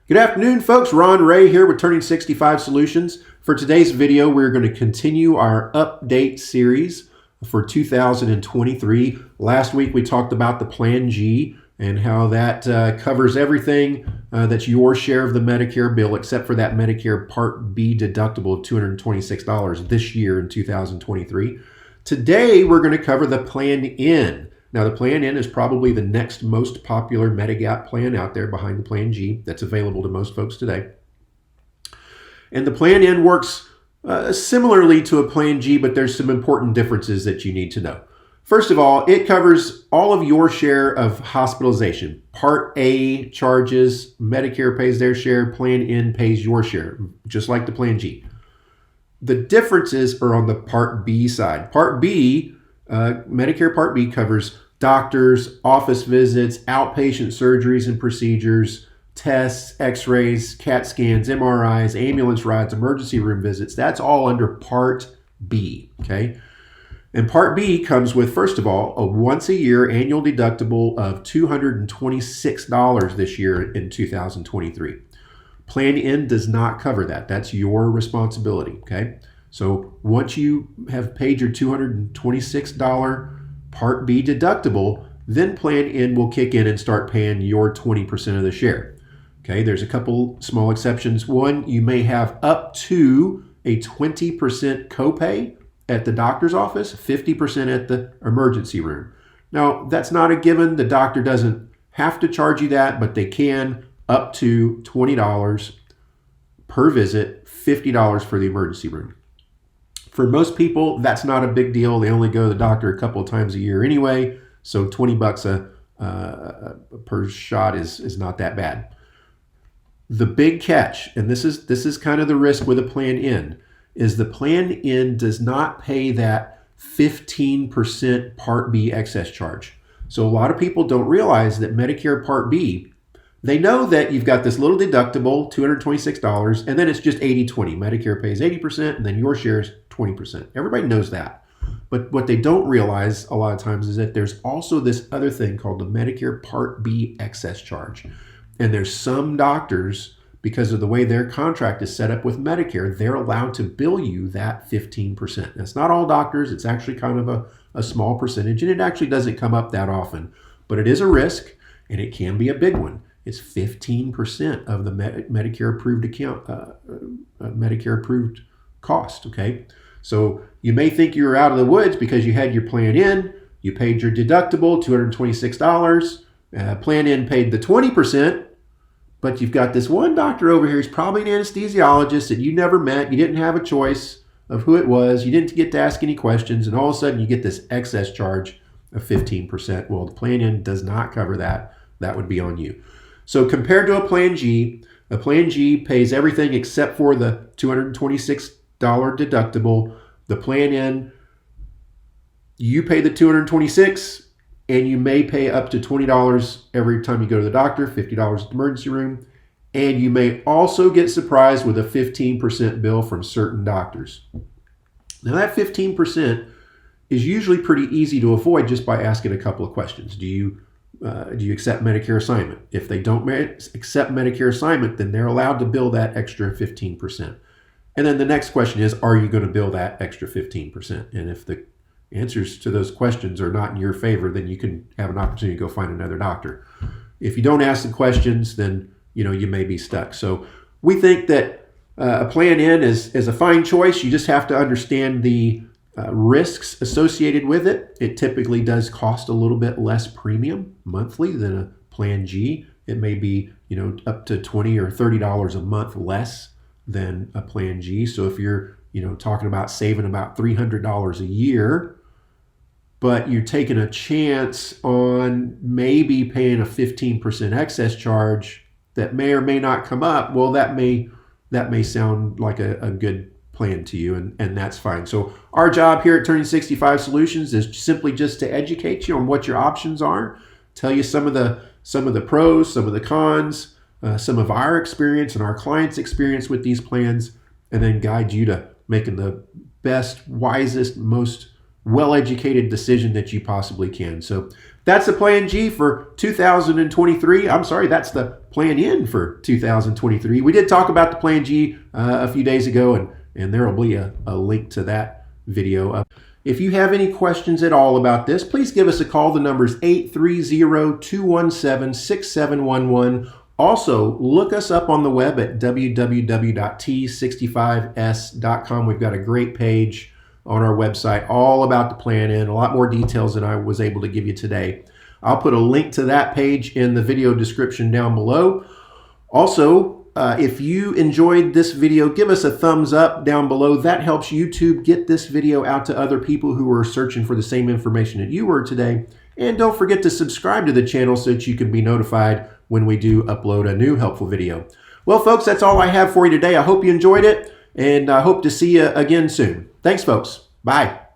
Good afternoon, folks. Ron Ray here with Turning 65 Solutions. For today's video, we're going to continue our update series for 2023. Last week, we talked about the Plan G and how that covers everything that's your share of the Medicare bill, except for that Medicare Part B deductible of $226 this year in 2023. Today, we're going to cover the Plan N. Now, the Plan N is probably the next most popular Medigap plan out there behind the Plan G that's available to most folks today. And the Plan N works similarly to a Plan G, but there's some important differences that you need to know. First of all, it covers all of your share of hospitalization. Part A charges, Medicare pays their share, Plan N pays your share, just like the Plan G. The differences are on the Part B side. Part B, Medicare Part B covers doctors, office visits, outpatient surgeries and procedures, tests, x-rays, CAT scans, MRIs, ambulance rides, emergency room visits. That's all under Part B, okay? And Part B comes with, first of all, a once-a-year annual deductible of $226 this year in 2023. Plan N does not cover that. That's your responsibility, okay? So once you have paid your $226 Part B deductible, then Plan N will kick in and start paying your 20% of the share. Okay, there's a couple small exceptions. One, you may have up to a 20% copay at the doctor's office, 50% at the emergency room. Now, that's not a given. The doctor doesn't have to charge you that, but they can, up to $20 per visit, $50 for the emergency room. For most people, that's not a big deal. They only go to the doctor a couple of times a year anyway, so $20 per shot is not that bad. The big catch, and this is kind of the risk with a Plan N, is the Plan N does not pay that 15% Part B excess charge. So a lot of people don't realize that Medicare Part B, they know that you've got this little deductible, $226, and then it's just 80-20. Medicare pays 80%, and then your share is 20%. Everybody knows that. But what they don't realize a lot of times is that there's also this other thing called the Medicare Part B excess charge. And there's some doctors, because of the way their contract is set up with Medicare, they're allowed to bill you that 15%. That's not all doctors. It's actually kind of a small percentage, and it actually doesn't come up that often. But it is a risk, and it can be a big one. It's 15% of the Medicare approved account, Medicare approved cost. Okay, so you may think you're out of the woods because you had your Plan N, you paid your deductible, $226. Plan N paid the 20%, but you've got this one doctor over here. He's probably an anesthesiologist that you never met. You didn't have a choice of who it was. You didn't get to ask any questions, and all of a sudden you get this excess charge of 15%. Well, the Plan N does not cover that. That would be on you. So compared to a Plan G pays everything except for the $226 deductible. The Plan N, you pay the $226, and you may pay up to $20 every time you go to the doctor, $50 at the emergency room, and you may also get surprised with a 15% bill from certain doctors. Now that 15% is usually pretty easy to avoid just by asking a couple of questions. Do you accept Medicare assignment? If they don't accept Medicare assignment, then they're allowed to bill that extra 15%. And then the next question is, are you going to bill that extra 15%? And if the answers to those questions are not in your favor, then you can have an opportunity to go find another doctor. If you don't ask the questions, then you may be stuck. So we think that a Plan N is a fine choice. You just have to understand the risks associated with it. It typically does cost a little bit less premium monthly than a Plan G. It may be up to $20 or $30 a month less than a Plan G. So if you're talking about saving about $300 a year, but you're taking a chance on maybe paying a 15% excess charge that may or may not come up, well, that may sound like a good plan to you, and that's fine. So our job here at Turning 65 Solutions is simply just to educate you on what your options are, tell you some of the pros, some of the cons, some of our experience and our clients' experience with these plans, and then guide you to making the best, wisest, most well-educated decision that you possibly can. So that's the Plan G for 2023. I'm sorry, that's the Plan N for 2023. We did talk about the Plan G a few days ago, and there will be a link to that video. If you have any questions at all about this, please give us a call. The number is 830-217-6711. Also, look us up on the web at www.t65s.com. We've got a great page on our website all about the Plan N, a lot more details than I was able to give you today. I'll put a link to that page in the video description down below. Also, if you enjoyed this video, give us a thumbs up down below. That helps YouTube get this video out to other people who are searching for the same information that you were today. And don't forget to subscribe to the channel so that you can be notified when we do upload a new helpful video. Well, folks, that's all I have for you today. I hope you enjoyed it, and I hope to see you again soon. Thanks, folks. Bye.